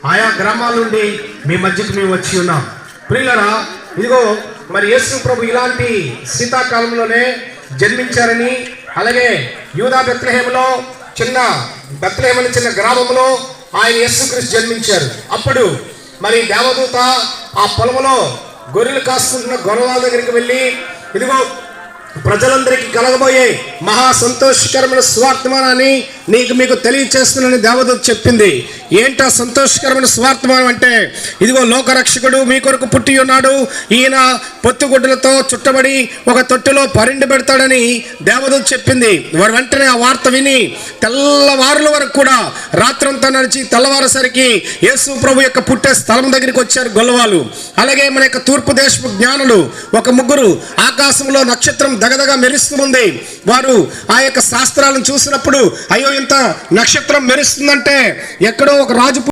ఆయా గ్రామాల నుండి మీ మధ్యకు మేము వచ్చి ఉన్నాం. ప్రియులరా, ఇదిగో మరి యేసు ప్రభు ఇలాంటి శీతాకాలంలోనే జన్మించారని, అలాగే యూదా బెత్లెహేములో బెత్లెహేము అనే చిన్న గ్రామంలో ఆయన యేసుక్రీస్తు జన్మించారు. అప్పుడు మరి దేవదూత ఆ పొలంలో గొర్రెలు కాసుకుంటున్న గొర్రెల దగ్గరికి వెళ్ళి, ఇదిగో ప్రజలందరికీ కలగబోయే మహా సంతోషకరమైన స్వార్థమానాన్ని మీకు తెలియచేస్తున్నానని దేవదూత చెప్పింది. ఏంటో సంతోషకరమైన స్వార్థమానం అంటే, ఇదిగో లోకరక్షకుడు మీ కొరకు పుట్టి ఉన్నాడు, ఈయన పొత్తుగుడ్డలతో చుట్టబడి ఒక తొట్టులో పరిండి పెడతాడని దేవదూత చెప్పింది. వారు వెంటనే ఆ వార్త విని తెల్లవారుల వరకు కూడా రాత్రంతా నడిచి తెల్లవారేసరికి యేసు ప్రభు యొక్క పుట్టే స్థలం దగ్గరికి వచ్చారు గొల్లవాళ్ళు. అలాగే మన యొక్క తూర్పు దేశపు జ్ఞానులు ఒక ముగ్గురు ఆకాశంలో నక్షత్రం దగదగా మెరుస్తుంది. వారు ఆ యొక్క శాస్త్రాలను చూసినప్పుడు, అయ్యో ఇంత నక్షత్రం మెరుస్తుందంటే ఎక్కడో ఒక రాజు